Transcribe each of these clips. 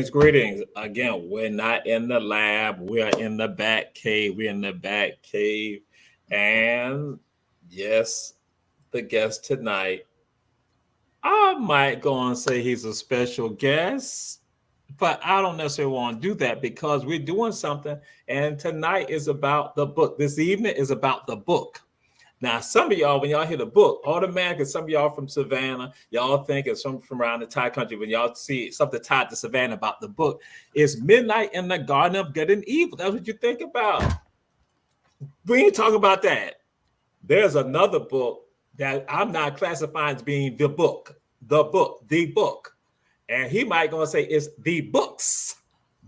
greetings. Again, we're not in the lab. We're in the back cave. We're in the back cave. And yes, the guest tonight, I might go and say he's a special guest, but I don't necessarily want to do that because we're doing something. And tonight is about the book. This evening is about the book. Now, some of y'all, when y'all hear the book, automatically, some of y'all from Savannah, y'all think it's from around the Thai country. When y'all see something tied to Savannah about the book, it's Midnight in the Garden of Good and Evil. That's what you think about. We ain't talking about that. There's another book that I'm not classifying as being the book. And he might gonna say it's the books.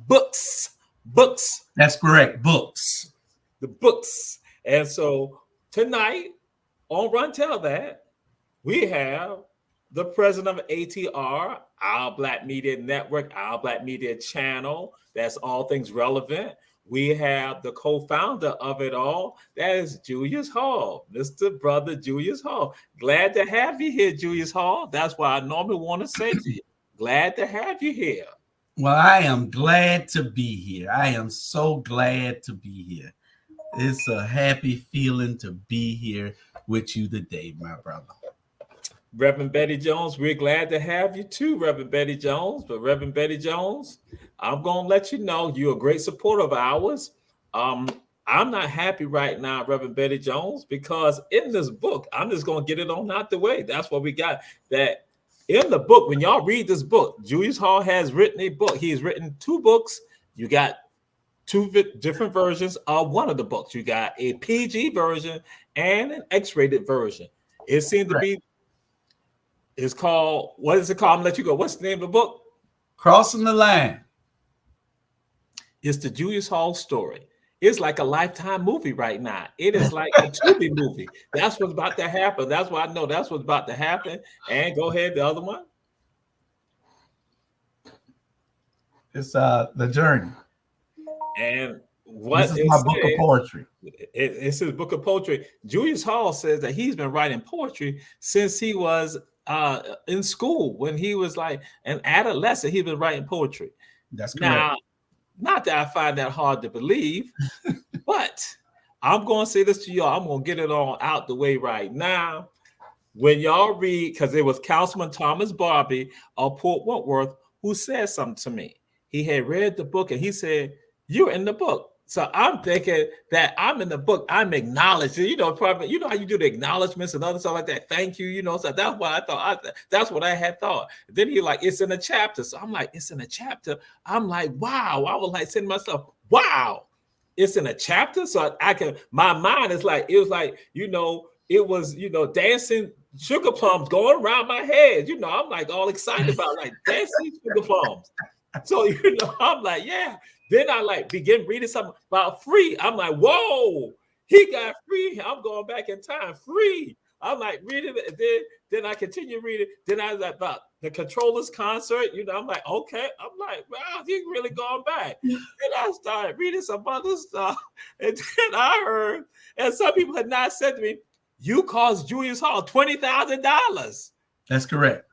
That's correct, books. The books. And so tonight on Run Tell That, we have the president of ATR, Our Black Media Network, Our Black Media Channel. That's all things relevant. We have the co-founder of it all. That is Julius Hall, Mr. Brother Julius Hall. Glad to have you here, Julius Hall. That's why I normally want to say to you, glad to have you here. Well, I am glad to be here. I am so glad to be here. It's a happy feeling to be here with you today, my brother. Reverend Betty Jones, we're glad to have you too, Reverend Betty Jones. But Reverend Betty Jones, I'm going to let you know you're a great supporter of ours. I'm not happy right now, Reverend Betty Jones, because in this book, I'm just going to get it on out the way. That's what we got. That in the book, when y'all read this book, Julius Hall has written a book. He's written 2 books. You got 2 different versions of one of the books. You got a PG version and an X-rated version. It seems to be, it's called, what is it called? I'm gonna let you go. What's the name of the book? Crossing the Line. It's the Julius Hall story. It's like a Lifetime movie right now. It is like a Tubi movie. That's what's about to happen. That's why I know that's what's about to happen. And go ahead, the other one. It's The Journey. And what this is my book of poetry. It's his book of poetry. Julius Hall says that he's been writing poetry since he was in school. When he was like an adolescent, he's been writing poetry. That's correct. Now, not that I find that hard to believe, but I'm going to say this to y'all. I'm going to get it all out the way right now. When y'all read, because it was Councilman Thomas Barbie of Port Wentworth who said something to me. He had read the book and he said, "You're in the book." So I'm thinking that I'm in the book. I'm acknowledged. Probably, you know how you do the acknowledgments and other stuff like that. Thank you. So that's what I thought. That's what I had thought. Then he like, it's in a chapter. So I'm like, it's in a chapter. I'm like, wow. I was like saying to myself, wow, it's in a chapter. So I can, my mind is like, it was like, it was, dancing sugar plums going around my head. I'm like all excited about like dancing sugar plums. So, I'm like, yeah. Then I like begin reading something about free. I'm like, whoa, he got free. I'm going back in time. Free. I'm like reading it. Then I continue reading. Then I was like about the Controllers concert. I'm like, okay. I'm like, wow, he's really going back. Then I started reading some other stuff. And then I heard, and some people had not said to me, you cost Julius Hall $20,000. That's correct.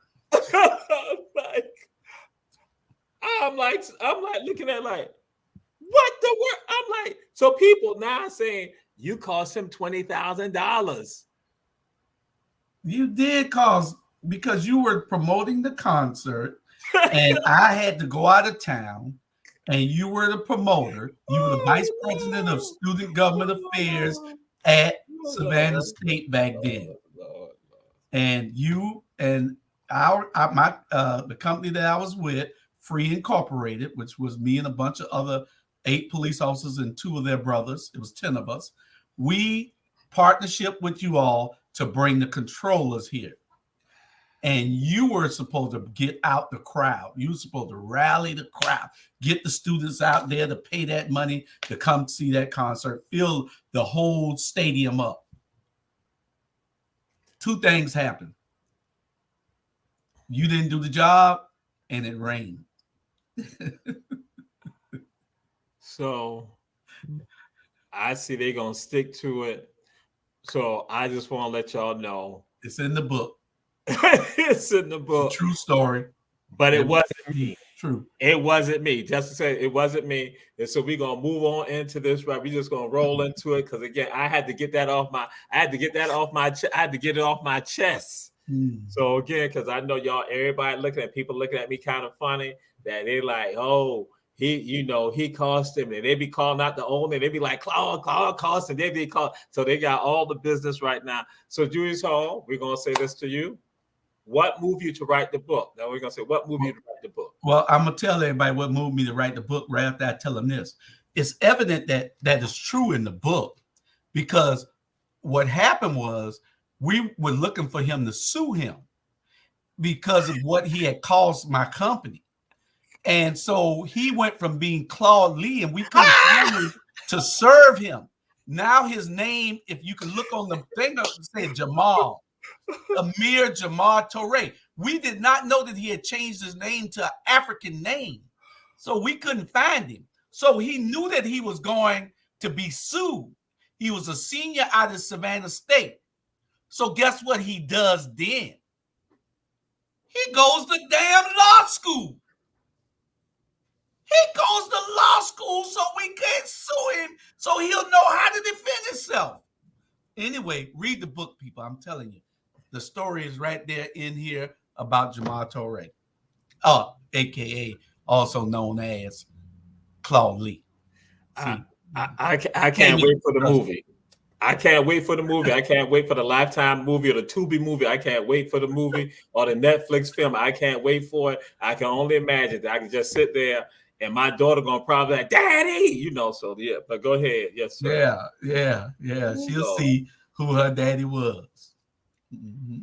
I'm like looking at like, what the word? I'm like, so people now saying you cost him $20,000. You did cost, because you were promoting the concert and I had to go out of town and you were the promoter. You were the vice president of student government affairs at Savannah State back then. And you and the company that I was with, Free Incorporated, which was me and a bunch of other 8 police officers and 2 of their brothers. It was 10 of us. We partnership with you all to bring the controllers here. And you were supposed to get out the crowd. You were supposed to rally the crowd, get the students out there to pay that money to come see that concert, fill the whole stadium up. 2 things happened. You didn't do the job and it rained. So I see they're going to stick to it. So I just want to let y'all know. It's in the book. It's in the book. It's a true story. But it wasn't me. True. It wasn't me. Just to say, it wasn't me. And so we're gonna move on into this, right? We're just gonna roll into it because again, I had to get that off my. I had to get that off my. I had to get it off my chest. So again, because I know y'all, everybody looking at people looking at me kind of funny. That they like, oh, he cost him, and they be calling out the owner. They be like, Claude cost him. They be called. So they got all the business right now. So Julius Hall, we're gonna say this to you. What moved you to write the book? Now we're gonna say what moved you to write the book. Well, I'm gonna tell everybody what moved me to write the book right after I tell them this. It's evident that is true in the book because what happened was we were looking for him to sue him because of what he had caused my company. And so he went from being Claude Lee, and we couldn't find him to serve him. Now his name, if you can look on the thing, it said Jamal. Amir Jamal Torre. We did not know that he had changed his name to an African name. So we couldn't find him. So he knew that he was going to be sued. He was a senior out of Savannah State. So guess what he does then? He goes to damn law school. He goes to law school so we can't sue him, so he'll know how to defend himself. Anyway, read the book, people. I'm telling you. The story is right there in here about Jamal Torre, a.k.a. also known as Claude Lee. I can't wait for the movie. I can't wait for the movie. I can't wait for the Lifetime movie or the Tubi movie. I can't wait for the movie or the Netflix film. I can't wait for it. I can only imagine that I can just sit there and my daughter gonna probably like, Daddy, so yeah. But go ahead, yes, sir. Yeah. She'll see who her daddy was. Mm-hmm.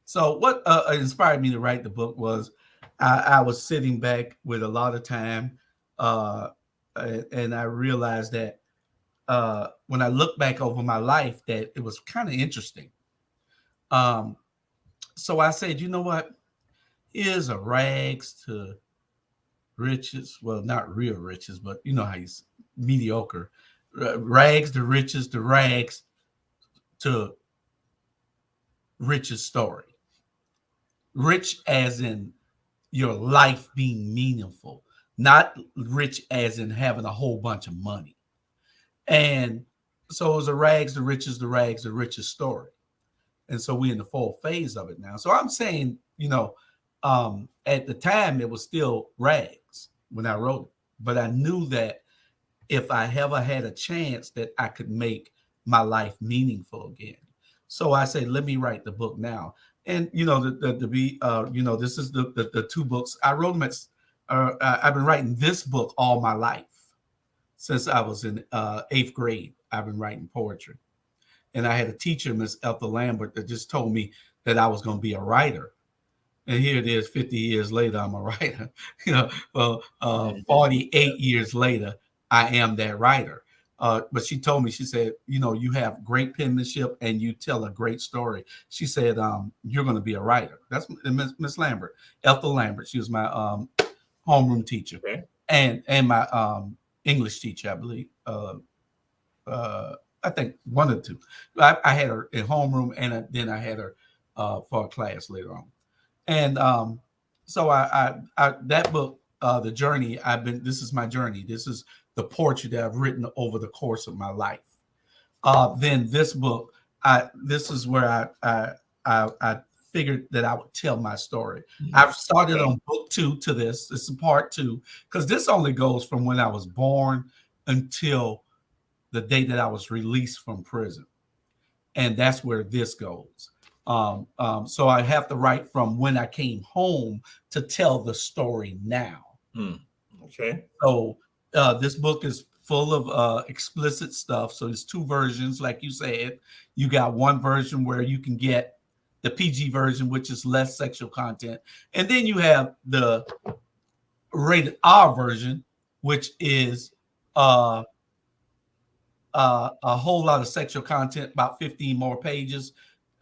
So what inspired me to write the book was I was sitting back with a lot of time, and I realized that when I look back over my life, that it was kind of interesting. So I said, you know what? Here's a rags to riches. Well, not real riches, but you know how he's mediocre. Rags to riches to rags to riches story. Rich as in your life being meaningful, not rich as in having a whole bunch of money. And so it was a rags to riches story. And so we're in the full phase of it now. So I'm saying, at the time it was still rags when I wrote it, but I knew that if I ever had a chance that I could make my life meaningful again. So I said, let me write the book now. And, this is the two books. I wrote them I've been writing this book all my life. Since I was in 8th grade, I've been writing poetry. And I had a teacher, Miss Ethel Lambert, that just told me that I was going to be a writer. And here it is, 50 years later, I'm a writer. 48 years later, I am that writer. But she told me, she said, you have great penmanship and you tell a great story. She said, you're going to be a writer. That's Miss Lambert, Ethel Lambert. She was my homeroom teacher, okay. and my English teacher, I believe. I think one or two. I had her in homeroom, and then I had her for a class later on. And so I that book, The Journey, this is my journey. This is the poetry that I've written over the course of my life. Then this book, this is where I figured that I would tell my story. Mm-hmm. I've started on book 2 to this. This is part 2, because this only goes from when I was born until the day that I was released from prison. And that's where this goes. So I have to write from when I came home to tell the story now. Okay. So this book is full of explicit stuff. So there's 2 versions, like you said. You got one version where you can get the PG version, which is less sexual content. And then you have the rated R version, which is a whole lot of sexual content, about 15 more pages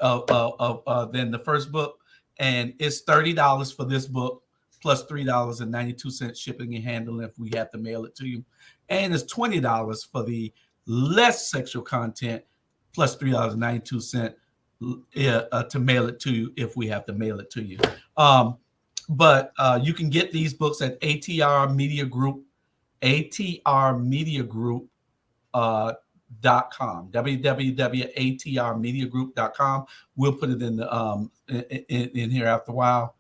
than the first book. And it's $30 for this book, plus $3.92 shipping and handling if we have to mail it to you. And it's $20 for the less sexual content, plus $3.92 to mail it to you if we have to mail it to you. But you can get these books at ATR Media Group, atrmediagroup.com, www.atrmediagroup.com. We'll put it in the in here after a while,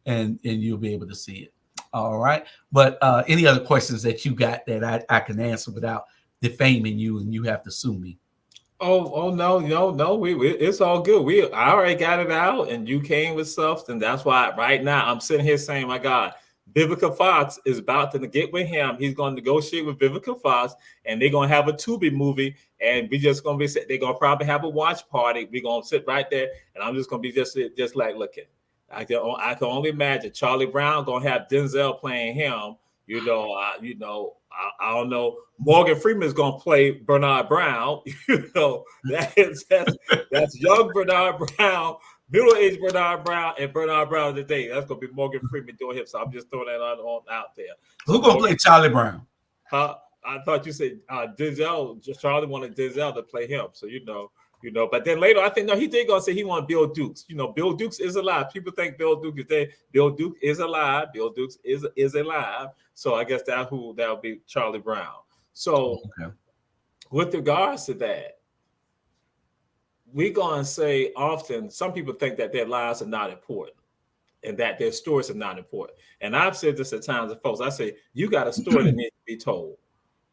and you'll be able to see it. All right. But any other questions that you got that I can answer without defaming you and you have to sue me? Oh no. We it's all good. I already got it out, and you came with stuff, and that's why right now I'm sitting here saying, my God, Vivica Fox is about to get with him. He's going to negotiate with Vivica Fox, and they're gonna have a Tubi movie, and we just gonna be. They're gonna probably have a watch party. We're gonna sit right there, and I'm just gonna be just like looking. I can only imagine Charlie Brown gonna have Denzel playing him. I don't know. Morgan Freeman's gonna play Bernard Brown. That's young Bernard Brown, middle-aged Bernard Brown, and Bernard Brown today. That's gonna be Morgan Freeman doing him. So I'm just throwing that on out there. So who's gonna play Charlie Brown? I thought you said Denzel. Charlie wanted Denzel to play him. So but then later I think he did gonna say he wanted Bill Dukes. Bill Dukes is alive. People think Bill Duke is dead. Bill Duke is alive. Bill Dukes is alive. So I guess that'll be Charlie Brown. So with regards to that, we're gonna say often some people think that their lives are not important and that their stories are not important. And I've said this at times to folks. I say you got a story that needs to be told,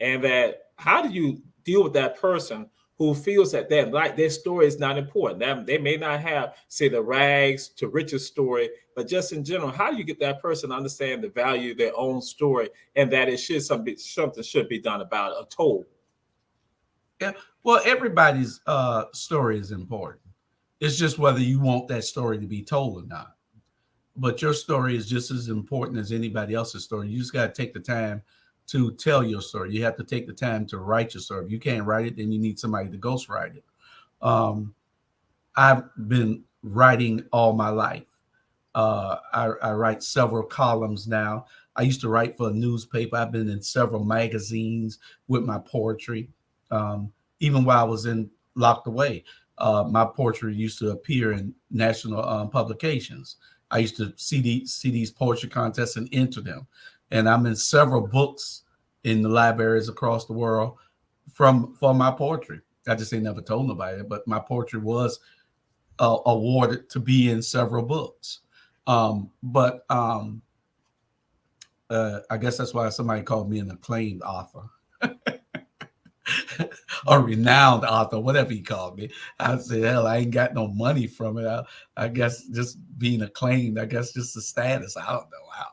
and that how do you deal with that person who feels that their story is not important? They may not have, say, the rags to riches story, but just in general, how do you get that person to understand the value of their own story and that something should be done about it or told? Yeah, well, everybody's story is important. It's just whether you want that story to be told or not. But your story is just as important as anybody else's story. You just got to take the time to tell your story. You have to take the time to write your story. If you can't write it, then you need somebody to ghostwrite it. I've been writing all my life. I write several columns now. I used to write for a newspaper. I've been in several magazines with my poetry. Even while I was locked away, my poetry used to appear in national publications. I used to see these poetry contests and enter them. And I'm in several books in the libraries across the world for my poetry. I just ain't never told nobody, but my poetry was awarded to be in several books. I guess that's why somebody called me an acclaimed author. A renowned author, whatever he called me. I said, hell, I ain't got no money from it. I guess just being acclaimed, I guess just the status. I don't know how.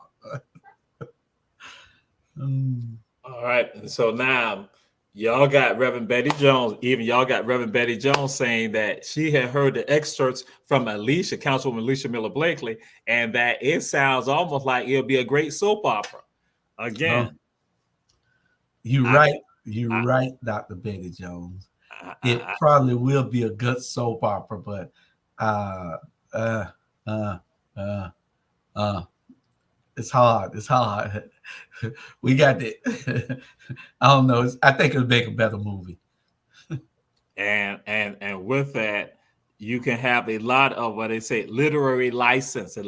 All right. And so now y'all got Reverend Betty Jones. Even y'all got Reverend Betty Jones saying that she had heard the excerpts from Councilwoman Alicia Miller Blakely, and that it sounds almost like it'll be a great soap opera. Again. You're right, Dr. Betty Jones. It probably will be a good soap opera, but it's hard. It's hard. We got it. I don't know. I think it'll make a better movie. And with that, you can have a lot of what they say literary license, with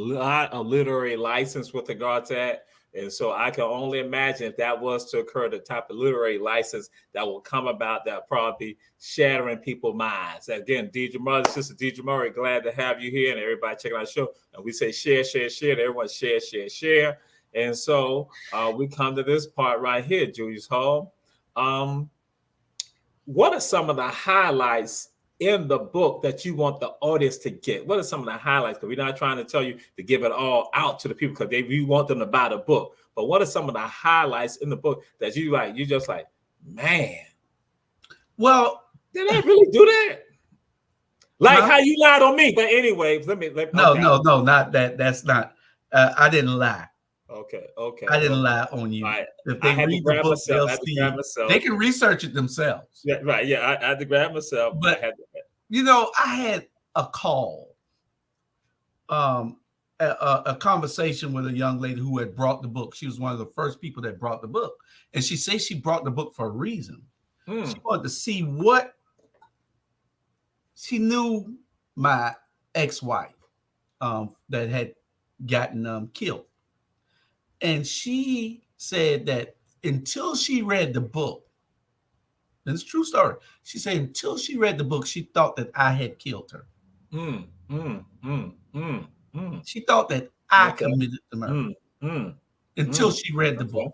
regard to that. And so I can only imagine if that was to occur, the type of literary license that will come about, that probably be shattering people's minds. Again, Sister Deidre Murray, glad to have you here and everybody checking out the show. And we say share. Everyone share. And so we come to this part right here, Julius Hall. What are some of the highlights in the book that you want the audience to get? What are some of the highlights? Because we're not trying to tell you to give it all out to the people because we want them to buy the book. But what are some of the highlights in the book that you like? You just like, man. Well, did I really do that? Like how you lied on me. But anyway, let me. No, not that. That's not. I didn't lie. Okay. I didn't lie on you. Right. If they read the book, they'll see. They can research it themselves. Yeah, right. Yeah, I had to grab myself. But I had a call, a conversation with a young lady who had brought the book. She was one of the first people that brought the book, and she said she brought the book for a reason. She wanted to see what she knew my ex-wife that had gotten killed. And she said that until she read the book, and it's a true story. She said until she read the book, she thought that I had killed her. She thought that I committed the murder until she read the book.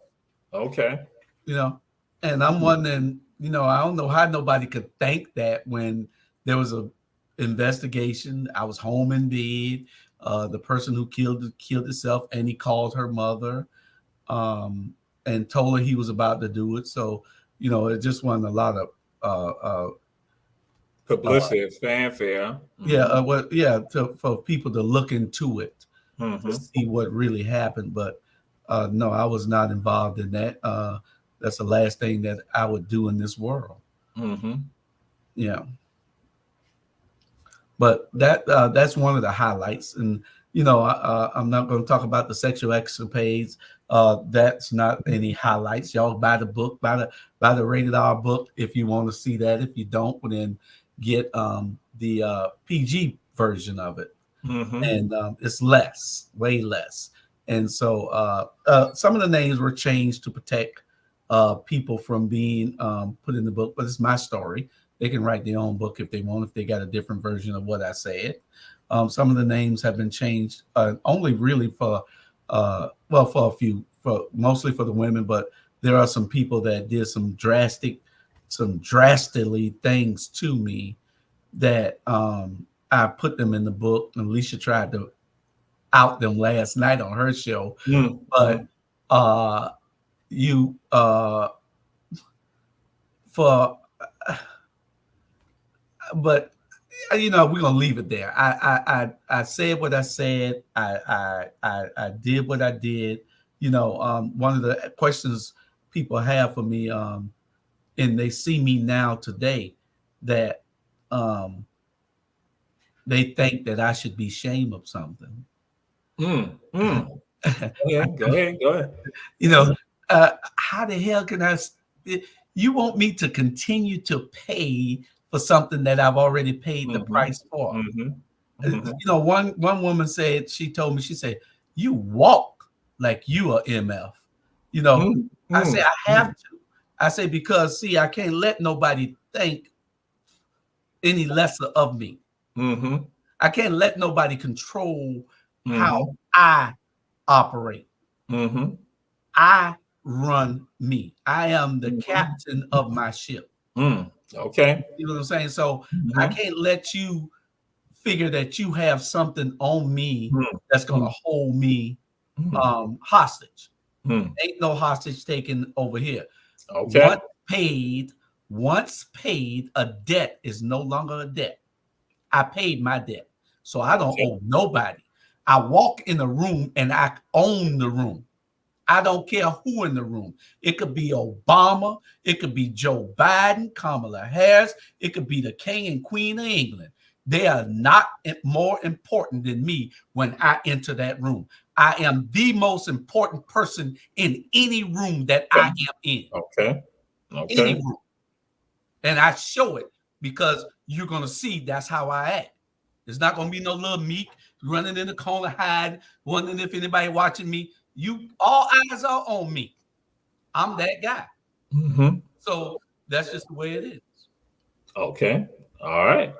Okay. You know, and I'm wondering, you know, I don't know how nobody could think that when there was a investigation. I was home in bed. The person who killed himself, and he called her mother and told her he was about to do it. So, you know, it just wasn't a lot of publicity, fanfare. For people to look into it to see what really happened. But no, I was not involved in that. That's the last thing that I would do in this world. Yeah. But that's one of the highlights. And, you know, I'm not going to talk about the sexual escapades. That's not any highlights. Y'all buy the book, buy the rated R book if you want to see that. If you don't, then get the PG version of it. And it's way less. And so some of the names were changed to protect people from being put in the book, but it's my story. They can write their own book if they want, if they got a different version of what I said. Some of the names have been changed only really for mostly for the women, but there are some people that did some drastically things to me that I put them in the book. And Alicia tried to out them last night on her show. But but you know, we're gonna leave it there. I said what I said. I did what I did. You know, one of the questions people have for me, and they see me now today, that they think that I should be ashamed of something. Go ahead. You know, how the hell can I? You want me to continue to pay for something that I've already paid the price for? You know, one woman said, she told me, she said, "You walk like you are MF." You know, I say I have to. I say because see, I can't let nobody think any lesser of me. I can't let nobody control how I operate. I run me. I am the captain of my ship. Okay. You know what I'm saying? So I can't let you figure that you have something on me that's going to hold me hostage. Ain't no hostage taken over here. Okay. Once paid, a debt is no longer a debt. I paid my debt. So I don't owe nobody. I walk in the room and I own the room. I don't care who in the room. It could be Obama. It could be Joe Biden, Kamala Harris. It could be the King and Queen of England. They are not more important than me when I enter that room. I am the most important person in any room that I am in. Any room. And I show it because you're going to see that's how I act. It's not going to be no little meek running in the corner, hiding, wondering if anybody watching me. All eyes are on me. I'm that guy. So that's just the way it is. Okay. All right.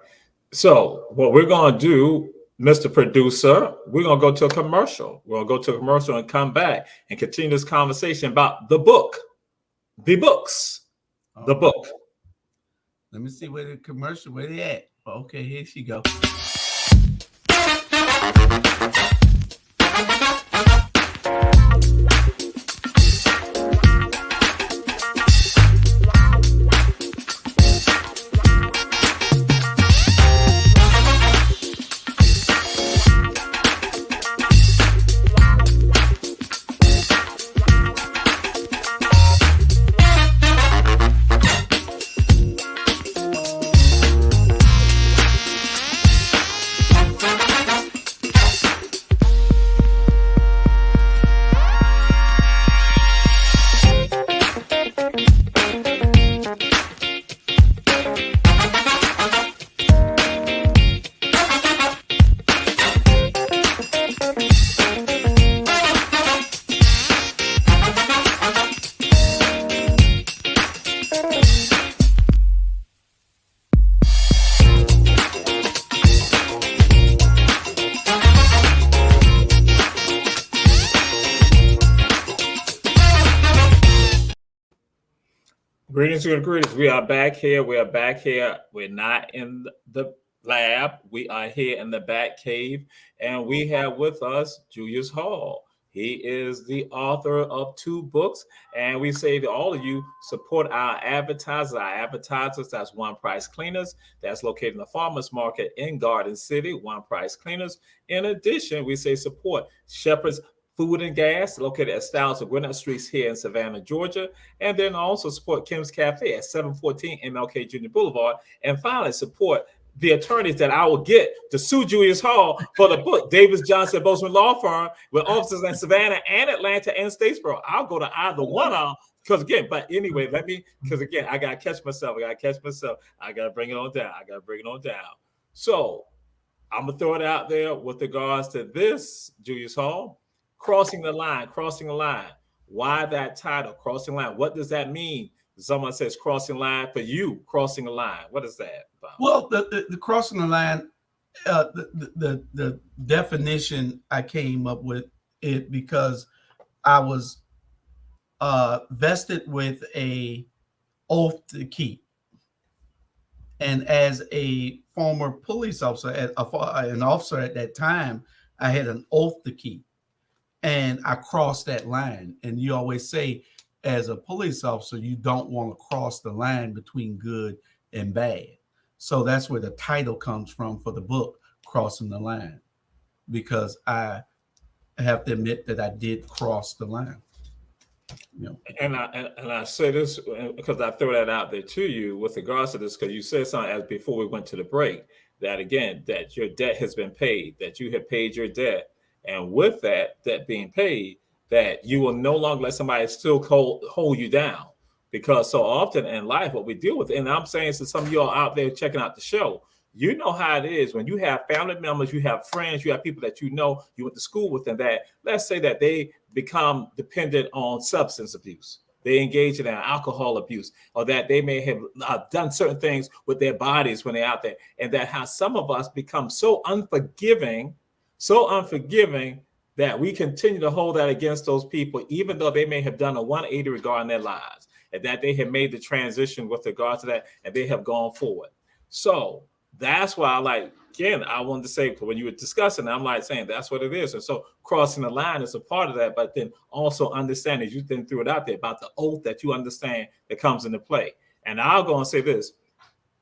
So what we're going to do, Mr. Producer, we're going to go to a commercial. We're going to go to a commercial and come back and continue this conversation about the book, the books, the book. Let me see where they at. Okay, here she goes. Greetings and greetings. We are back here. We are back here. We're not in the lab. We are here in the back cave. And we have with us Julius Hall. He is the author of 2 books. And we say to all of you, support our advertisers. Our advertisers, that's One Price Cleaners. That's located in the farmers market in Garden City, One Price Cleaners. In addition, we say support Shepherd's Food and Gas, located at Styles of Gwinnett Streets here in Savannah, Georgia. And then also support Kim's Cafe at 714 MLK Jr. Boulevard. And finally, support the attorneys that I will get to sue Julius Hall for the book, Davis Johnson Bozeman Law Firm, with offices in Savannah and Atlanta and Statesboro. I'll go to either one of them. Because again, but anyway, because again, I got to catch myself. I got to bring it on down. So I'm going to throw it out there with regards to this, Julius Hall. Crossing the line. Why that title, Crossing the Line? What does that mean? Someone says crossing line for you, crossing the line. What is that about? Well, the crossing the line, the definition I came up with it because I was vested with a oath to keep. And as a former police officer, an officer at that time, I had an oath to keep. And I crossed that line. And you always say, as a police officer, you don't want to cross the line between good and bad. So that's where the title comes from for the book, Crossing the Line, because I have to admit that I did cross the line. You know. And I say this because I throw that out there to you with regards to this, because you said something as before we went to the break, that again, that your debt has been paid, that you have paid your debt. And with that debt being paid, that you will no longer let somebody still hold you down. Because so often in life, what we deal with, and I'm saying to some of y'all out there checking out the show, you know how it is when you have family members, you have friends, you have people that you know, you went to school with, and that let's say that they become dependent on substance abuse. They engage in alcohol abuse, or that they may have done certain things with their bodies when they're out there. And that how some of us become so unforgiving that we continue to hold that against those people, even though they may have done a 180 regarding their lives, and that they have made the transition with regard to that, and they have gone forward. So that's why I wanted to say, when you were discussing, I'm like saying that's what it is. And so crossing the line is a part of that, but then also understanding, you then threw it out there about the oath that you understand that comes into play. And I'll go and say this,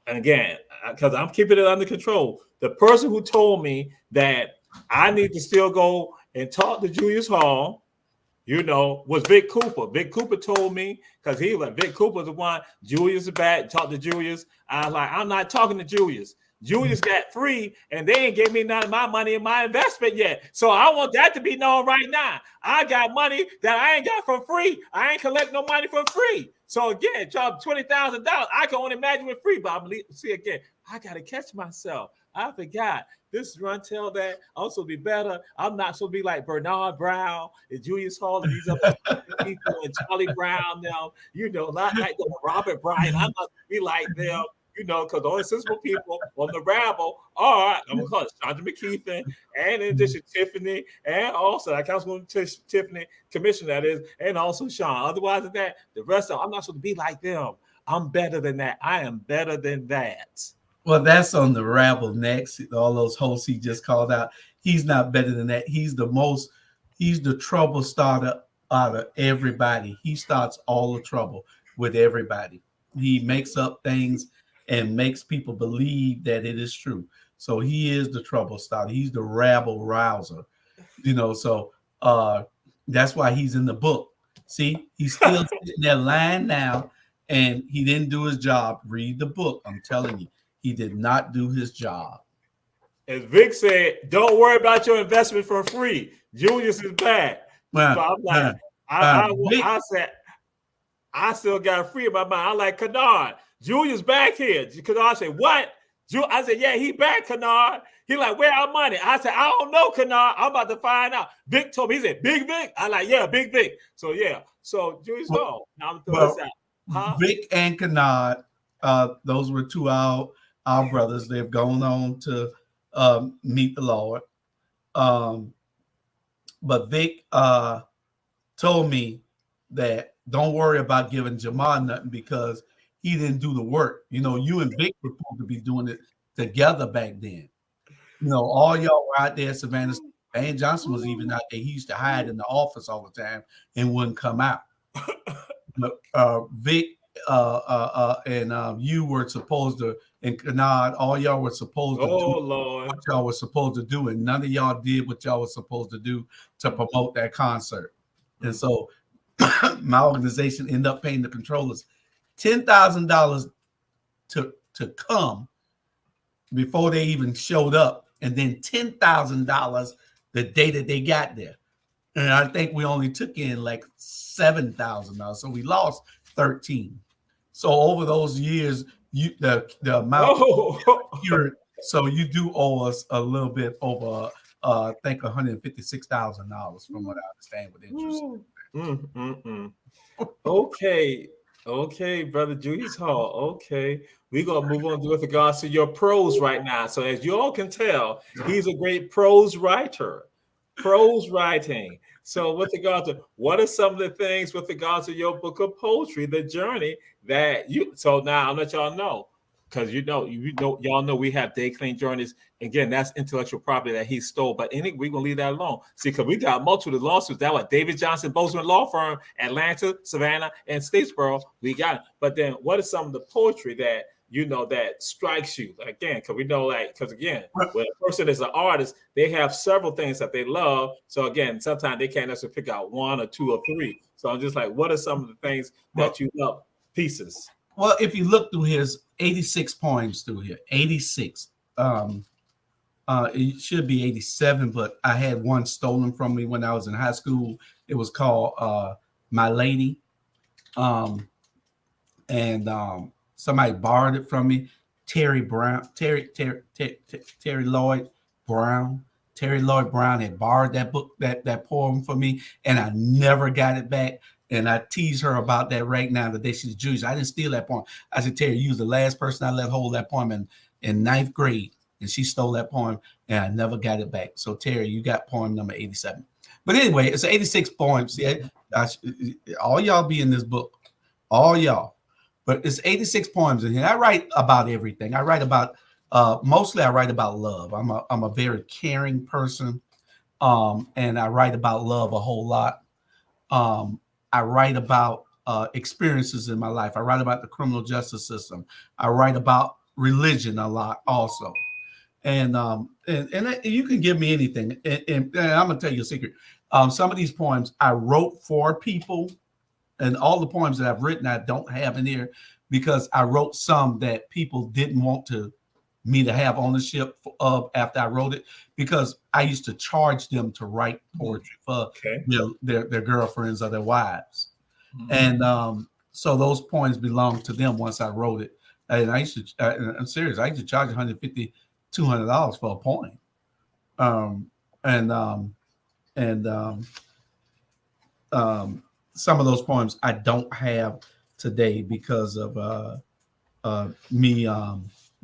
and again, because I'm keeping it under control, the person who told me that I need to still go and talk to Julius Hall, was Vic Cooper. Vic Cooper told me, because Vic Cooper's the one, Julius is back, talk to Julius. I was like, I'm not talking to Julius. Julius got free, and they ain't gave me none of my money in my investment yet. So I want that to be known right now. I got money that I ain't got for free. I ain't collect no money for free. So again, charge $20,000. I can only imagine with free, but I got to catch myself. I forgot. This run tell that also be better. I'm not supposed to be like Bernard Brown and Julius Hall and these other people and Charlie Brown now, not like Robert Bryant. I'm not supposed to be like them, because the only sensible people on the rabble are, I'm going to call it Chandra McKeithen, and in addition, Tiffany, and also Councilwoman Tiffany, Commissioner that is, and also Sean. Otherwise than that, the rest of them, I'm not supposed to be like them. I'm better than that. I am better than that. Well, that's on the rabble next. All those hosts he just called out. He's not better than that. He's the trouble starter out of everybody. He starts all the trouble with everybody. He makes up things and makes people believe that it is true. So he is the trouble starter. He's the rabble rouser. So that's why he's in the book. See, he's still sitting there lying now, and he didn't do his job. Read the book. I'm telling you. He did not do his job. As Vic said, don't worry about your investment for free. Julius is back. So I'm like, I said, I still got free in my mind. I'm like, Kennard, Julius back here. Kennard said, what? I said, yeah, he back, Kennard. He like, where our money? I said, I don't know, Kennard. I'm about to find out. Vic told me, he said, Big Vic? I like, yeah, Big Vic. So yeah. So Julius, now I'm throwing this out. Huh? Vic and Kennard, those were two our brothers. They've gone on to meet the Lord. But Vic told me that don't worry about giving Jamar nothing because he didn't do the work. You know, you and Vic were supposed to be doing it together back then. You know, all y'all were out there, Savannah. Van Johnson was even out there. He used to hide in the office all the time and wouldn't come out. But Vic and you were supposed to, and Kanad, all y'all were supposed to do Lord. what y'all were supposed to do, and none of y'all did what y'all were supposed to do to promote that concert. And so my organization ended up paying the controllers $10,000 to come before they even showed up, and then $10,000 the day that they got there. And I think we only took in like $7,000, so we lost 13. So over those years, the amount so you do owe us a little bit over I think $156,000 from what I understand with interest. Okay, brother Julius Hall. Okay, we're gonna move on with regards to your prose right now. So as you all can tell, he's a great prose writer. Prose writing. So with regard to what are some of the things with regards to your book of poetry, the journey that you, so now I'll let y'all know, because y'all know we have Day Clean Journeys. Again, that's intellectual property that he stole, but we're gonna leave that alone. See, because we got multiple lawsuits. That was David Johnson Bozeman Law Firm, Atlanta, Savannah, and Statesboro. We got it. But then what is some of the poetry that that strikes you? Again, because we know, because again, when a person is an artist, they have several things that they love. So again, sometimes they can't necessarily pick out one or two or three. So I'm just like, what are some of the things that you love? Pieces. Well, if you look through his 86 poems through here, 86. It should be 87, but I had one stolen from me when I was in high school. It was called My Lady. Somebody borrowed it from me. Terry Lloyd Brown had borrowed that book, that poem from me, and I never got it back. And I tease her about that right now. Today she's Jewish. I didn't steal that poem. I said, Terry, you was the last person I let hold that poem in ninth grade, and she stole that poem, and I never got it back. So Terry, you got poem number 87. But anyway, it's 86 poems. Yeah, all y'all be in this book, all y'all. But it's 86 poems in here. I write about everything. I write about mostly I write about love. I'm a very caring person, and I write about love a whole lot. I write about experiences in my life. I write about the criminal justice system. I write about religion a lot also. And you can give me anything. And I'm gonna tell you a secret. Some of these poems I wrote for people, and all the poems that I've written I don't have in here because I wrote some that people didn't want me to have ownership of after I wrote it, because I used to charge them to write poetry for their girlfriends or their wives. And so those poems belonged to them once I wrote it. And I used to, I'm serious, I used to charge $150, $200 for a poem. Some of those poems I don't have today because of me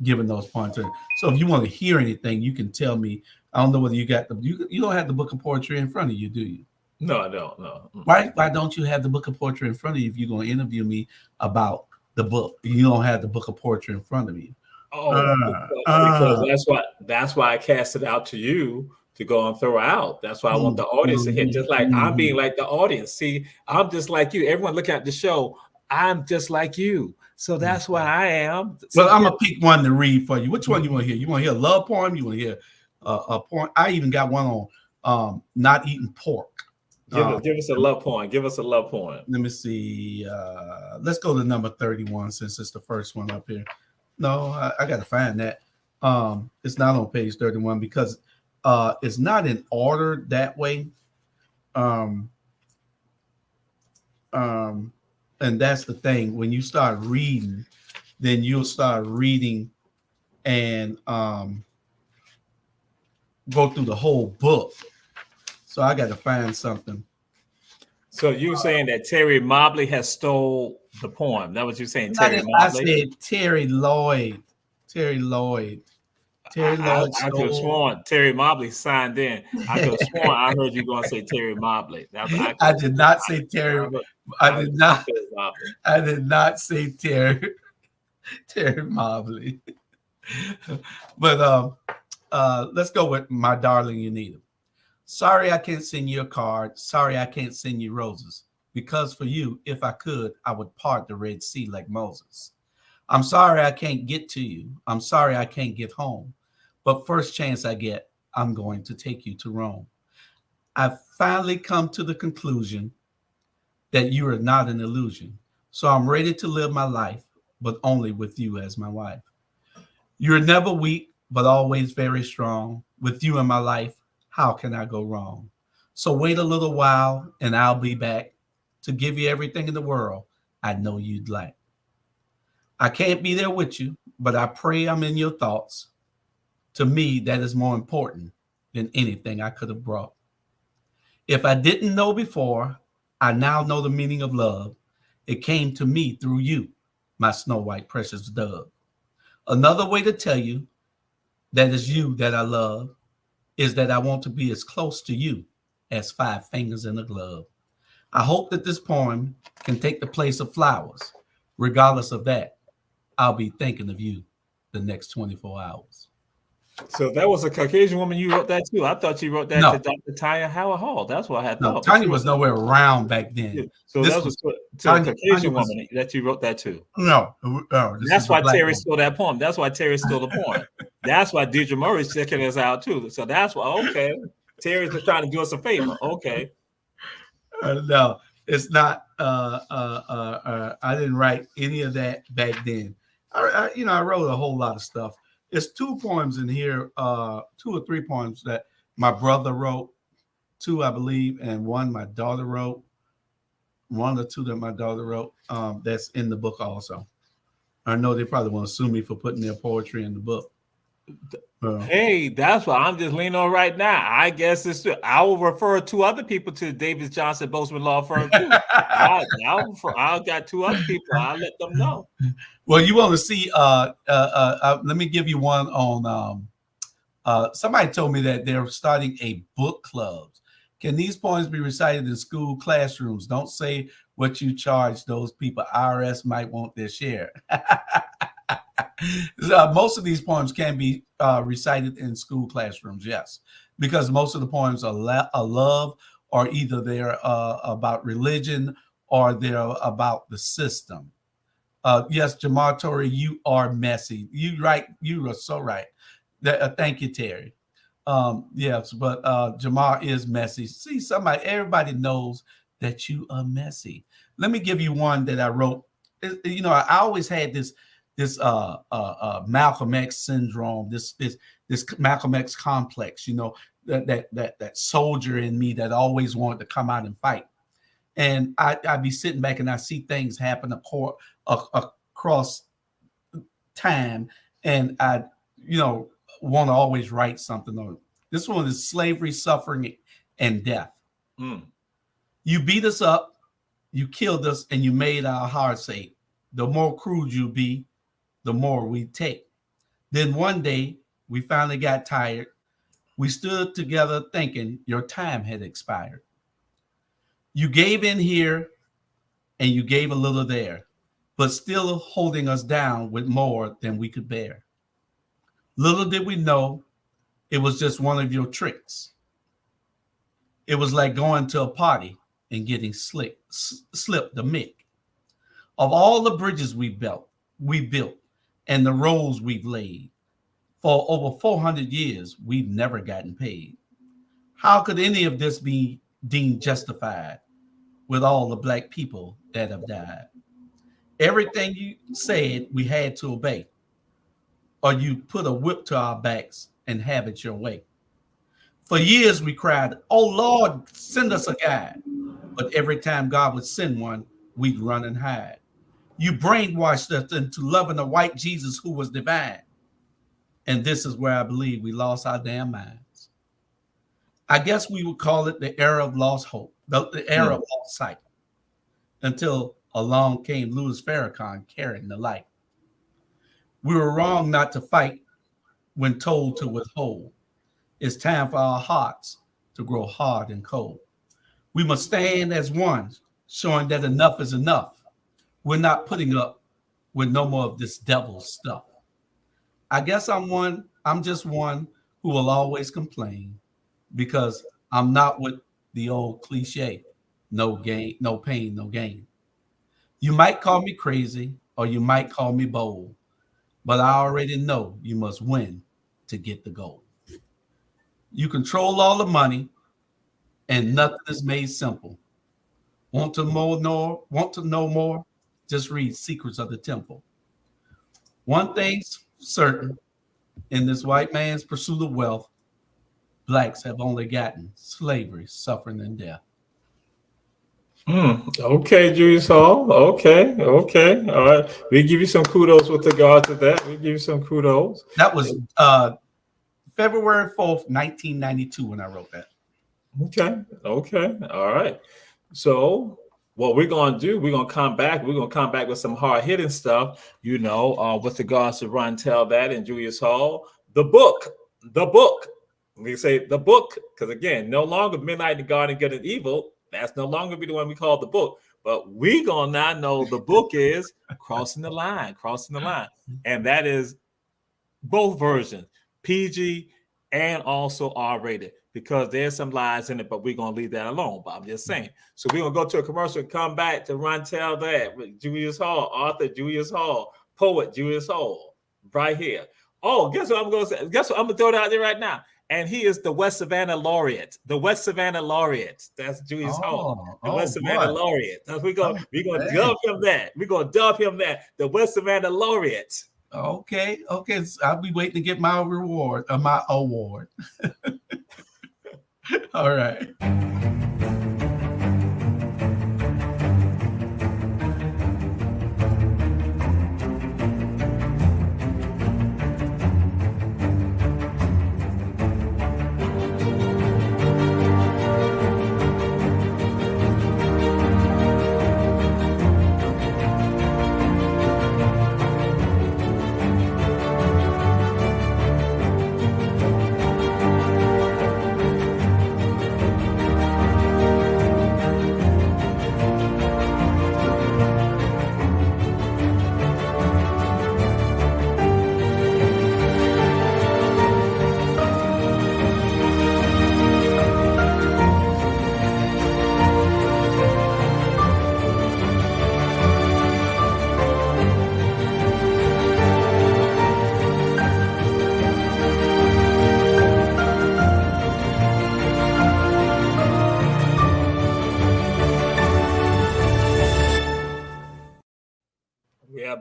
giving those poems. So if you want to hear anything, you can tell me. I don't know whether you got you don't have the book of poetry in front of you, do you? No, I don't. No. Why don't you have the book of poetry in front of you if you're going to interview me about the book? You don't have the book of poetry in front of you. Because that's why I cast it out to you to go and throw out. That's why I want the audience to hear. Just like I'm being like the audience. See, I'm just like you. Everyone looking at the show, I'm just like you. So that's why I am. Well, I'm gonna pick one to read for you. Which one you want to hear? You want to hear a love poem? You want to hear a poem? I even got one on not eating pork. Give us a love poem. Give us a love poem. Let me see. Let's go to number 31 since it's the first one up here. No, I got to find that. It's not on page 31 because it's not in order that way. And that's the thing. When you start reading, then you'll start reading and go through the whole book. So I got to find something. So you're saying that Terry Mobley has stole the poem? That what you're saying, Terry Mobley? I said Terry Lloyd. Terry Lloyd. I could have sworn Terry Mobley signed in. I could have sworn I heard you going to say Terry Mobley. I did not say Terry. I did not say Terry. Terry Mobley. But let's go with my darling Unita. Sorry I can't send you a card. Sorry I can't send you roses. Because for you, if I could, I would part the Red Sea like Moses. I'm sorry I can't get to you. I'm sorry I can't get home. But first chance I get, I'm going to take you to Rome. I've finally come to the conclusion that you are not an illusion. So I'm ready to live my life, but only with you as my wife. You're never weak, but always very strong. With you in my life, how can I go wrong? So wait a little while and I'll be back to give you everything in the world I know you'd like. I can't be there with you, but I pray I'm in your thoughts. To me, that is more important than anything I could have brought. If I didn't know before, I now know the meaning of love. It came to me through you, my snow white precious dove. Another way to tell you that is you that I love is that I want to be as close to you as 5 fingers in a glove. I hope that this poem can take the place of flowers. Regardless of that, I'll be thinking of you the next 24 hours. So that was a Caucasian woman. You wrote that too. I thought you wrote that to No, Dr. Tanya Howard Hall. That's what I had no, thought. Tanya was nowhere around back Yeah. then. So This that was was to a Tanya. Tanya Caucasian was woman that you wrote that to. no. This That's was a why black Terry woman. stole that poem. That's why Terry stole the poem. That's why Deidre Murray's checking us out too. So that's why. Okay, Terry's just trying to do us a favor. Okay. No, it's not. I didn't write any of that back then. I wrote a whole lot of stuff. There's 2 poems in here, 2 or 3 poems that my brother wrote, 2 I believe, and 1 my daughter wrote. 1 or 2 that my daughter wrote. That's in the book also. I know they probably want to sue me for putting their poetry in the book. Hey, that's what I'm just leaning on right now. I guess it's true. I will refer 2 other people to Davis Johnson Bozeman Law Firm too. I'll got 2 other people. I'll let them know. Well, you want to see? Let me give you one on. Somebody told me that they're starting a book club. Can these poems be recited in school classrooms? Don't say what you charge those people. IRS might want their share. Most of these poems can be recited in school classrooms, yes, because most of the poems are love, or either they're about religion or they're about the system. Yes, Jamar Torrey, you are messy. You right. You are so right. Thank you, Terry. Yes, but Jamar is messy. See, everybody knows that you are messy. Let me give you one that I wrote. I always had this Malcolm X syndrome, this Malcolm X complex. That soldier in me that always wanted to come out and fight. And I'd be sitting back and I see things happen across time, and I want to always write something on it. This one is slavery, suffering, and death. You beat us up, you killed us, and you made our hearts ache. The more crude you be, the more we take. Then one day, we finally got tired. We stood together thinking your time had expired. You gave in here, and you gave a little there, but still holding us down with more than we could bear. Little did we know it was just one of your tricks. It was like going to a party and getting slipped the mick. Of all the bridges we built, and the roads we've laid, for over 400 years, we've never gotten paid. How could any of this be deemed justified with all the black people that have died? Everything you said we had to obey, or you put a whip to our backs and have it your way. For years we cried, oh Lord, send us a guide. But every time God would send one, we'd run and hide. You brainwashed us into loving a white Jesus who was divine. And this is where I believe we lost our damn minds. I guess we would call it the era of lost hope, the era of lost sight, until along came Louis Farrakhan carrying the light. We were wrong not to fight when told to withhold. It's time for our hearts to grow hard and cold. We must stand as one, showing that enough is enough. We're not putting up with no more of this devil stuff. I guess I'm just one who will always complain because I'm not with the old cliche, no gain, no pain, no gain. You might call me crazy or you might call me bold, but I already know you must win to get the gold. You control all the money and nothing is made simple. Want to know more? Just read Secrets of the Temple. One thing's certain in this white man's pursuit of wealth, blacks have only gotten slavery, suffering, and death. Okay, Julius Hall. Okay, okay. All right. We give you some kudos with regard to that. We give you some kudos. That was February 4th, 1992 when I wrote that. Okay, okay. All right. So what we're gonna do, we're gonna come back. We're gonna come back with some hard hitting stuff, with regards to Run Tell That and Julius Hall. The book. We say the book, because again, no longer Midnight in the Garden Good and Evil. That's no longer be the one we call the book. But we gonna now know the book is Crossing the Line. And that is both versions, PG and also R-rated, because there's some lies in it, but we're gonna leave that alone. But I'm just saying. So we're gonna go to a commercial and come back to Run Tell That with Julius Hall, author Julius Hall, poet Julius Hall, right here. Oh, guess what I'm gonna say? Guess what? I'm gonna throw it out there right now. And he is the West Savannah laureate. The West Savannah laureate. That's Julius Hall. The West Savannah laureate. We're gonna dub him that. We're gonna dub him that. The West Savannah laureate. Okay. So I'll be waiting to get my reward or my award. All right.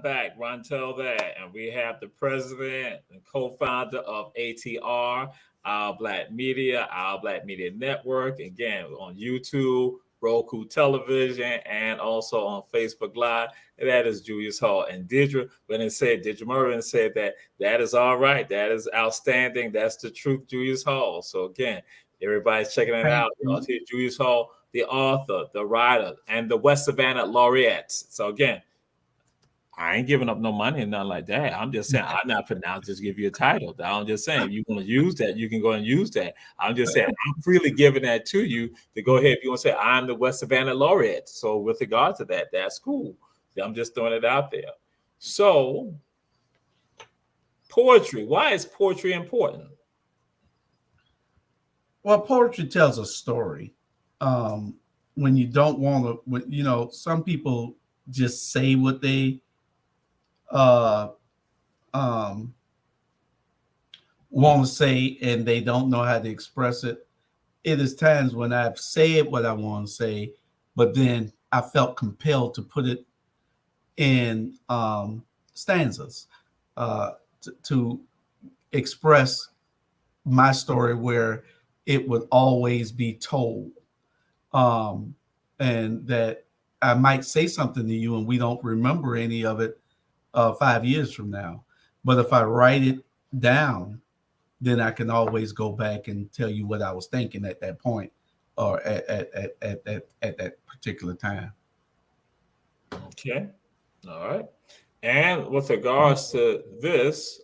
Back, Ron Tell That, and we have the president and co-founder of ATR, Our Black Media Network, again on YouTube, Roku Television, and also on Facebook Live. And that is Julius Hall. And Deidre Mervin said that is all right. That is outstanding. That's the truth, Julius Hall. So again, everybody's checking it out. Y'all see Julius Hall, the author, the writer, and the West Savannah laureate. So again, I ain't giving up no money and nothing like that. I'm just saying, I'm not putting out just give you a title. I'm just saying, if you want to use that, you can go and use that. I'm just saying, I'm freely giving that to you to go ahead. If you want to say, I'm the West Savannah laureate. So with regard to that, that's cool. I'm just throwing it out there. So poetry, why is poetry important? Well, poetry tells a story. When you don't want to, some people just say what they want to say and they don't know how to express it. It is times when I've said what I want to say, but then I felt compelled to put it in stanzas to express my story where it would always be told, and that I might say something to you and we don't remember any of it 5 years from now. But if I write it down, then I can always go back and tell you what I was thinking at that point or at that particular time. Okay. All right. And with regards to this,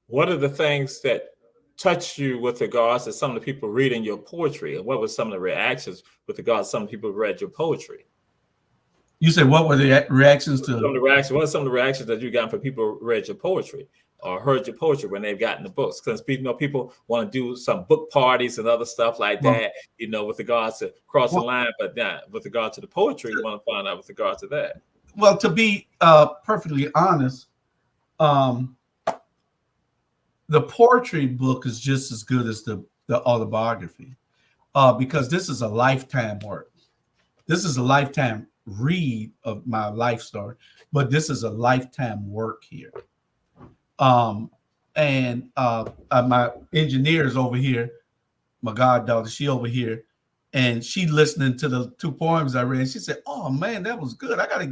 what are the things that touched you with regards to some of the people reading your poetry? And what were some of the reactions with regards to some people who read your poetry? You said what were the reactions Some of to? the reactions. What are some of the reactions that you got from people who read your poetry or heard your poetry when they've gotten the books? Because people want to do some book parties and other stuff like Well, that, with regards to crossing well, the line, but not with regard to the poetry. You want to find out with regard to that. well, to be perfectly honest, um, the poetry book is just as good as the autobiography, because this is a lifetime work. This is a lifetime read of my life story, but this is a lifetime work here. Um, and my engineer is over here, my goddaughter, she over here, and she listening to the two poems I read. She said, "Oh man, that was good. I gotta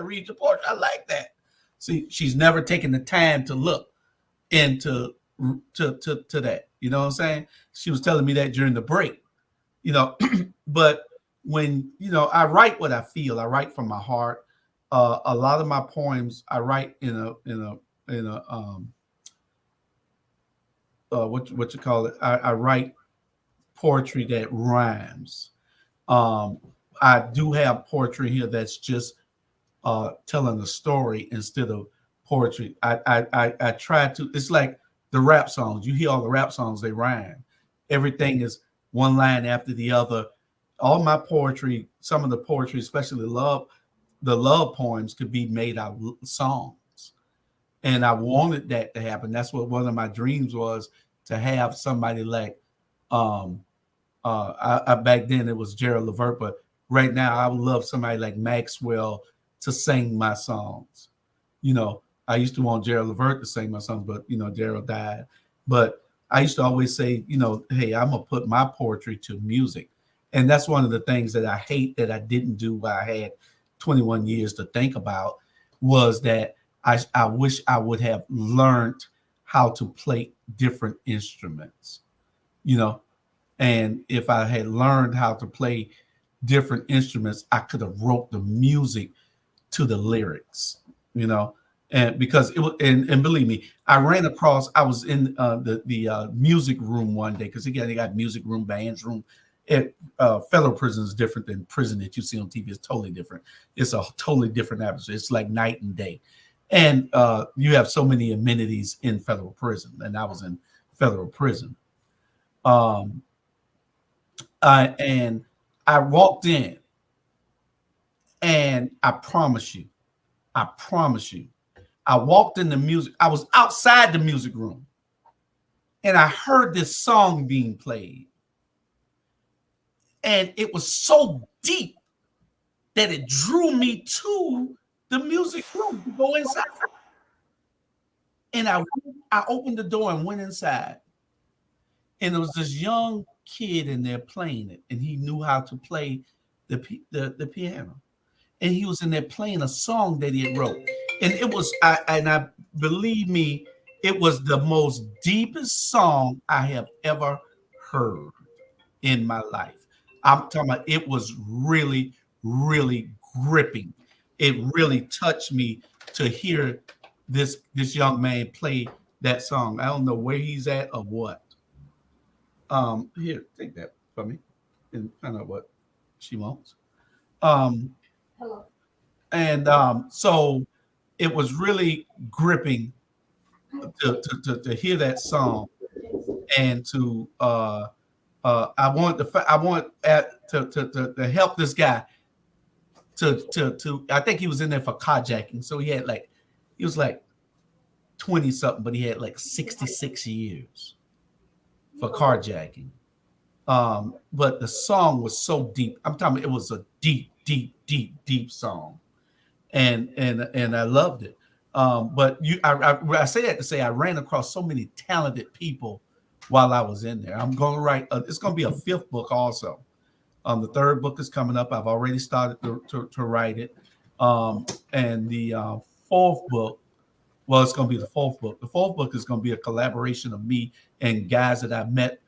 read your poetry. I like that." See, she's never taken the time to look into to that. You know what I'm saying? She was telling me that during the break. You know, but when I write what I feel, I write from my heart. A lot of my poems I write in a what you call it? I write poetry that rhymes. Um, I do have poetry here that's just telling a story instead of poetry. I try to. It's like the rap songs. You hear all the rap songs; they rhyme. Everything is one line after the other. All my poetry, some of the poetry, especially the love poems, could be made out of songs. And I wanted that to happen. That's what one of my dreams was, to have somebody like um back then it was Gerald Levert, but right now I would love somebody like Maxwell to sing my songs. I used to want Gerald Levert to sing my songs, but Gerald died. But I used to always say, hey, I'm gonna put my poetry to music. And that's one of the things that I hate that I didn't do while I had 21 years to think about, was that I wish I would have learned how to play different instruments, you know. And if I had learned how to play different instruments, I could have wrote the music to the lyrics, you know. And because it was, and believe me, I was in the music room one day, because again, they got music room, bands room. Federal prison is different than prison that you see on TV. It's totally different. It's a totally different atmosphere. It's like night and day. And you have so many amenities in federal prison, and I was in federal prison. Um, and I walked in, and I promise you, I walked in the music. I was outside the music room, and I heard this song being played, and it was so deep that it drew me to the music room to go inside. And I opened the door and went inside, and there was this young kid in there playing it, and he knew how to play the piano, and he was in there playing a song that he had wrote, and it was I believe me, it was the most deepest song I have ever heard in my life. I'm talking about, it was really, really gripping. It really touched me to hear this young man play that song. I don't know where he's at or what. Here, take that from me and find out what she wants. Um, and so it was really gripping to hear that song, and to I want to help this guy to I think he was in there for carjacking. So he was like 20 something, but he had like 66 years for carjacking. But the song was so deep. I'm talking, it was a deep, deep, deep, deep song. And I loved it. But I say that to say I ran across so many talented people while I was in there. I'm going to write. It's going to be a fifth book also. The third book is coming up. I've already started to write it. And the fourth book, well, it's going to be the fourth book. The fourth book is going to be a collaboration of me and guys that I've met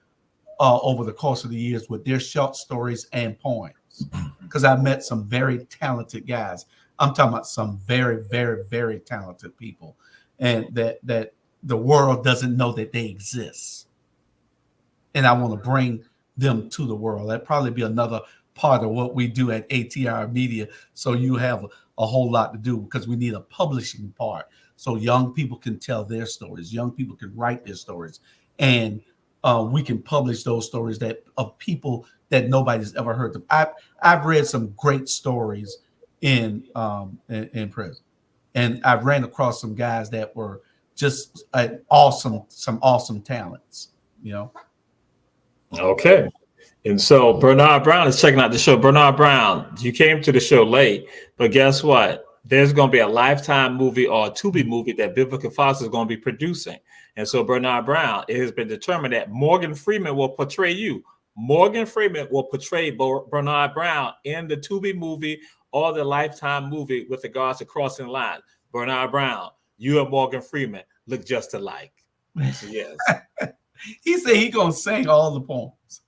over the course of the years with their short stories and poems. Because I've met some very talented guys. I'm talking about some very, very, very talented people, and that the world doesn't know that they exist. And I want to bring them to the world. That'd probably be another part of what we do at ATR Media. So you have a whole lot to do because we need a publishing part so young people can tell their stories, young people can write their stories, and we can publish those stories that of people that nobody's ever heard of. I've read some great stories in prison, and I've ran across some guys that were just some awesome talents, you know. Okay. And so Bernard Brown is checking out the show. Bernard Brown, you came to the show late, but guess what? There's going to be a Lifetime movie or a Tubi movie that Vivica Fox is going to be producing. And so Bernard Brown, it has been determined that Morgan Freeman will portray you. Morgan Freeman will portray Bernard Brown in the Tubi movie or the Lifetime movie with regards to Crossing Lines. Bernard Brown, you and Morgan Freeman look just alike. So yes. He said he gonna sing all the poems.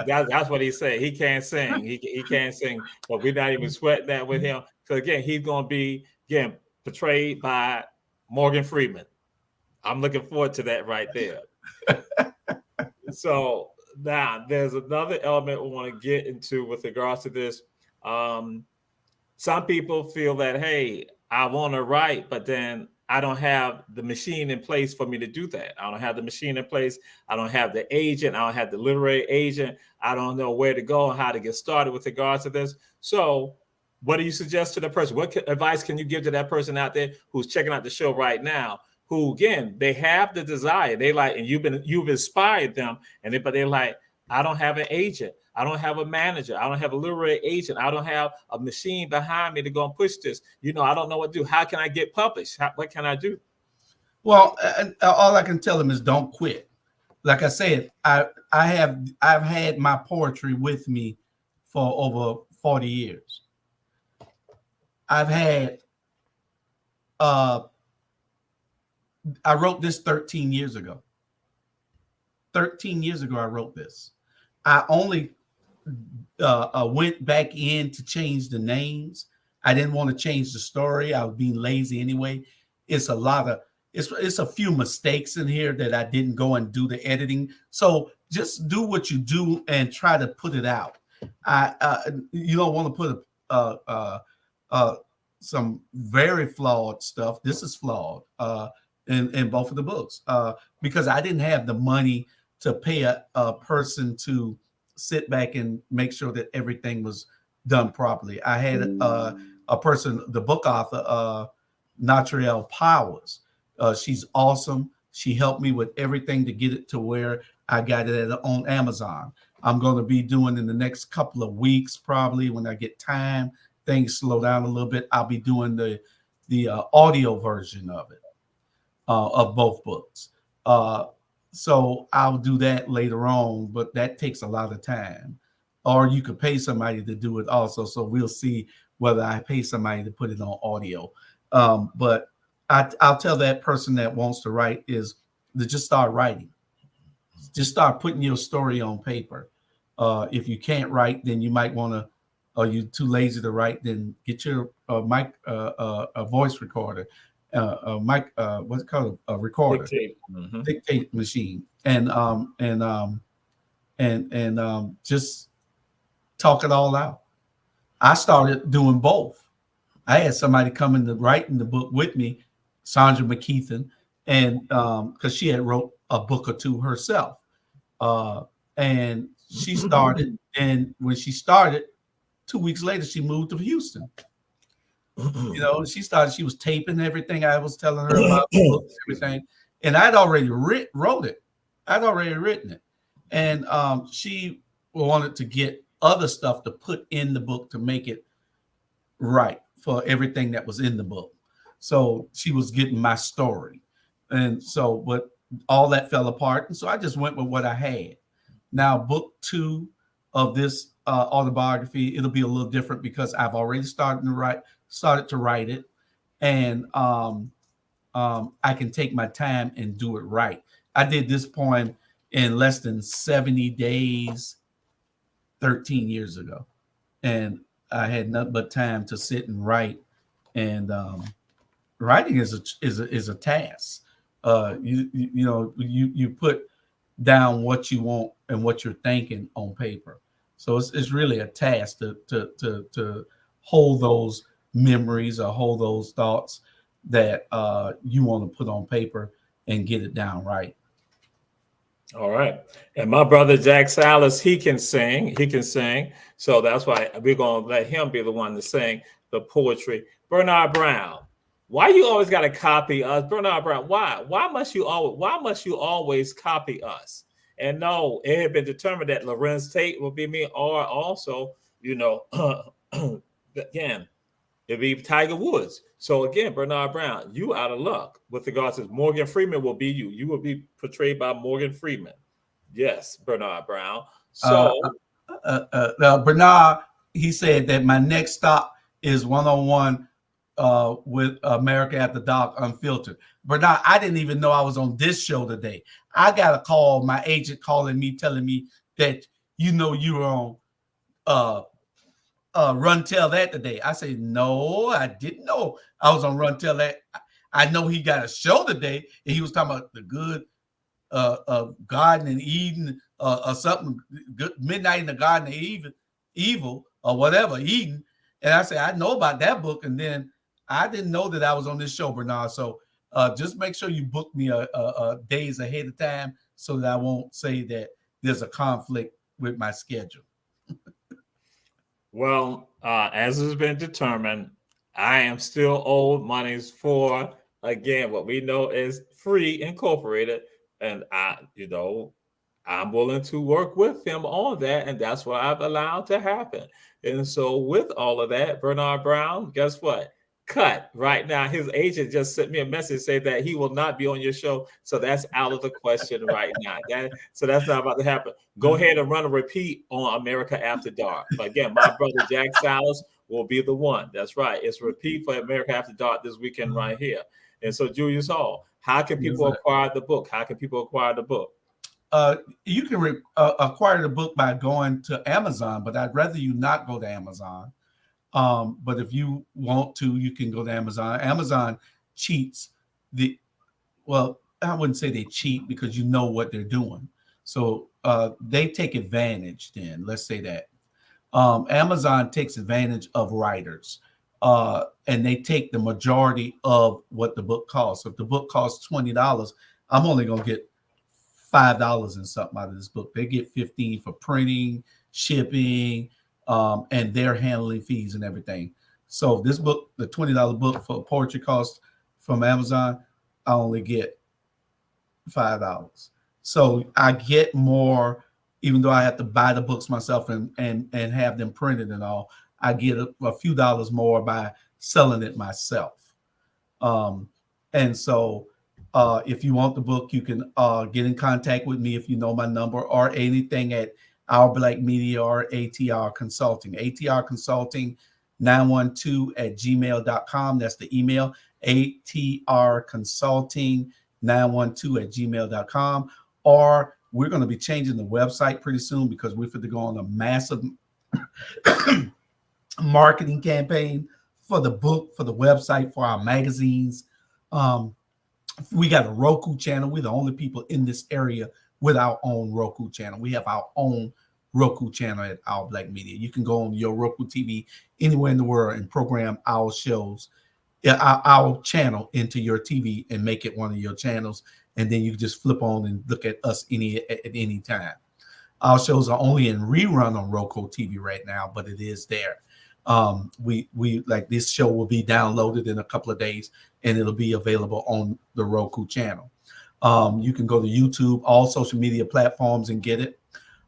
That's what he said. He can't sing. He can't sing, but we're not even sweating that with him. So again, he's gonna be portrayed by Morgan Freeman. I'm looking forward to that right there. So now there's another element we want to get into with regards to this. Some people feel that, hey, I want to write, but then I don't have the machine in place for me to do that. I don't have the machine in place. I don't have the agent. I don't have the literary agent. I don't know where to go and how to get started with regards to this. So what do you suggest to the person? What advice can you give to that person out there who's checking out the show right now, who, again, they have the desire. They like, and you've inspired them, but they're like, I don't have an agent. I don't have a manager. I don't have a literary agent. I don't have a machine behind me to go and push this. I don't know what to do. How can I get published? What can I do? Well, all I can tell them is don't quit. Like I said, I've had my poetry with me for over 40 years. I've had I wrote this 13 years ago. 13 years ago, I wrote this. I only went back in to change the names. I didn't want to change the story. I was being lazy anyway. It's a few mistakes in here that I didn't go and do the editing. So just do what you do and try to put it out. You don't want to put some very flawed stuff. This is flawed in both of the books because I didn't have the money to pay a person to sit back and make sure that everything was done properly. I had a person, the book author, Natriel Powers. She's awesome. She helped me with everything to get it to where I got it on Amazon. I'm going to be doing in the next couple of weeks, probably when I get time, things slow down a little bit. I'll be doing the audio version of it, of both books. So I'll do that later on, but that takes a lot of time. Or you could pay somebody to do it also. So we'll see whether I pay somebody to put it on audio. But I'll tell that person that wants to write is to just start writing. Just start putting your story on paper. If you can't write, then you might want to, or you're too lazy to write, then get your a voice recorder. What's it called? A recorder, dictate machine, and just talk it all out. I started doing both. I had somebody come in to write in the book with me, Sandra McKeithen, and because she had wrote a book or two herself, and she started. And when she started, 2 weeks later, she moved to Houston. She was taping everything I was telling her about the book, everything. And I'd already wrote it. I'd already written it. And she wanted to get other stuff to put in the book to make it right for everything that was in the book. So she was getting my story. And so, but all that fell apart. And so I just went with what I had. Now, book 2 of this autobiography, it'll be a little different because I've already started to write it, and I can take my time and do it right. I did this poem in less than 70 days 13 years ago, and I had nothing but time to sit and write. And writing is a task. You put down what you want and what you're thinking on paper. So it's really a task to hold those memories or hold those thoughts that you want to put on paper and get it down right. All right. And my brother Jack Salas, he can sing. He can sing. So that's why we're gonna let him be the one to sing the poetry. Bernard Brown, why you always gotta copy us? Bernard Brown, why? Why must you always copy us? And no, it had been determined that Lorenz Tate will be me, or also, again, it'd be Tiger Woods. So again, Bernard Brown, you out of luck with regards to Morgan Freeman will be you. You will be portrayed by Morgan Freeman. Yes, Bernard Brown. Uh, So Bernard, he said that my next stop is one-on-one with America at the Dock Unfiltered. Bernard, I didn't even know I was on this show today. I got a call, my agent calling me, telling me that you were on Run Tell That today. I said, no, I didn't know I was on Run Tell That. I know he got a show today, and he was talking about the good Garden and Eden or something, good, Midnight in the Garden of Evil or whatever, Eden. And I said, I know about that book, and then I didn't know that I was on this show, Bernard. So just make sure you book me days ahead of time so that I won't say that there's a conflict with my schedule. well, as has been determined, I am still owed monies for again what we know is Free Incorporated, and I'm willing to work with him on that, and that's what I've allowed to happen. And so, with all of that, Bernard Brown, guess what? Cut right now. His agent just sent me a message saying that he will not be on your show, so that's out of the question right now. So that's not about to happen. Go ahead and run a repeat on America After Dark. But again, my brother Jack Salas will be the one. That's right. It's a repeat for America After Dark this weekend right here. And so, Julius Hall, how can people acquire the book? How can people acquire the book? You can acquire the book by going to Amazon, but I'd rather you not go to Amazon. But if you want to, you can go to Amazon. Amazon cheats well, I wouldn't say they cheat because you know what they're doing. So they take advantage then, let's say that. Amazon takes advantage of writers and they take the majority of what the book costs. So if the book costs $20, I'm only going to get $5 and something out of this book. They get 15 for printing, shipping, and their handling fees and everything. So this book, the $20 book for poetry cost from Amazon, I only get $5. So I get more, even though I have to buy the books myself and have them printed and all. I get a few dollars more by selling it myself. And so if you want the book, you can get in contact with me if you know my number or anything at Our Black Media or ATR Consulting. ATR Consulting 912@gmail.com. That's the email. ATR Consulting 912@gmail.com. Or we're going to be changing the website pretty soon because we're going to go on a massive marketing campaign for the book, for the website, for our magazines. We got a Roku channel. We're the only people in this area with our own Roku channel. We have our own Roku channel at Our Black Media. You can go on your Roku TV anywhere in the world and program our shows, our channel into your TV and make it one of your channels. And then you can just flip on and look at us at any time. Our shows are only in rerun on Roku TV right now, but it is there. We like this show will be downloaded in a couple of days and it'll be available on the Roku channel. You can go to YouTube, all social media platforms and get it.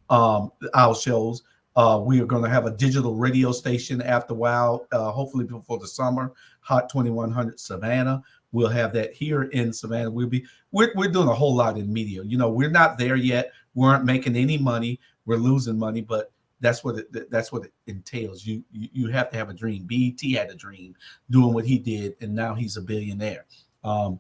Our shows. We are going to have a digital radio station after a while, hopefully before the summer. Hot 2100 Savannah. We'll have that here in Savannah. We're doing a whole lot in media. We're not there yet. We aren't making any money. We're losing money, but that's what it entails. You have to have a dream. BET had a dream doing what he did, and now he's a billionaire. Our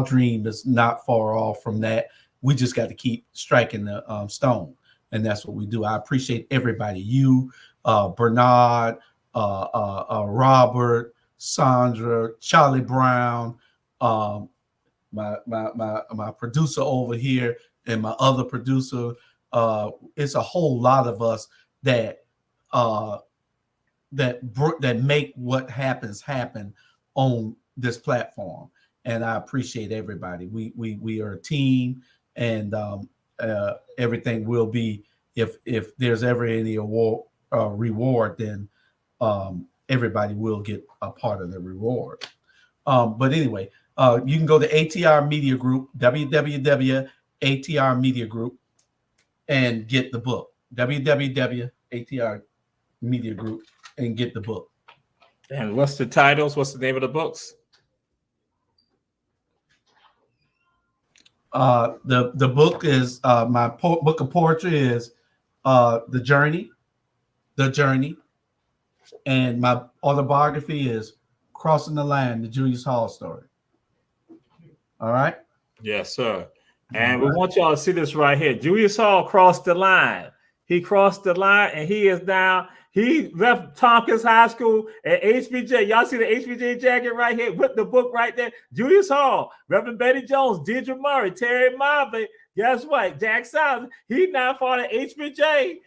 dream is not far off from that. We just got to keep striking the stone, and that's what we do. I appreciate everybody. You, Bernard, Robert, Sandra, Charlie Brown, my producer over here, and my other producer, it's a whole lot of us that make what happens happen on this platform, and I appreciate everybody. We are a team, and everything will be, if there's ever any reward, then everybody will get a part of the reward. But anyway, you can go to ATR Media Group, www.ATR Media Group, and get the book. www.ATR Media Group, and get the book. And what's the titles? What's the name of the books? The book is my book of poetry is The Journey, and my autobiography is Crossing the Line, the Julius Hall story. All right. Yes, sir. And we want y'all to see this right here. Julius Hall crossed the line. He crossed the line, and he left Tompkins High School at HBJ. Y'all see the HBJ jacket right here with the book right there. Julius Hall, Reverend Betty Jones, Deidre Murray, Terry Marvin. Guess what? Jack Silas. He now fought at HBJ.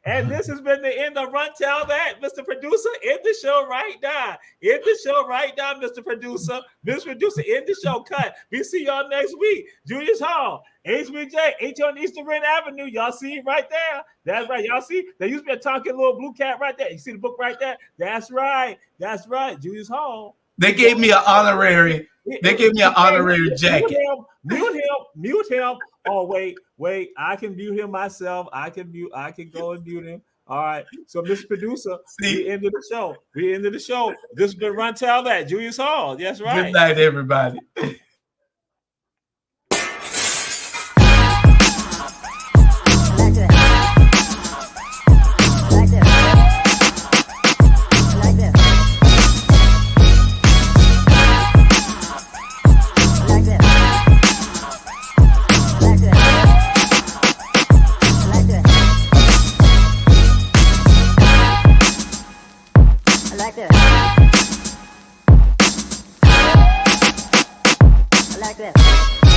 And this has been the end of Run Tell That, Mr. Producer. End the show right now. Mr. Producer. Mr. Producer, end the show. Cut. We see y'all next week. Julius Hall, HBJ, 8 on Eastern Red Avenue. Y'all see it right there. That's right. Y'all see? There used to be a talking little blue cat right there. You see the book right there? That's right. Julius Hall. They gave me an honorary. Jacket. Mute him. Oh, wait. I can mute him myself. I can go and mute him. All right. So, Mr. Producer, we ended the show. This has been Run Tell That, Julius Hall. That's right. Good night, everybody. Like this.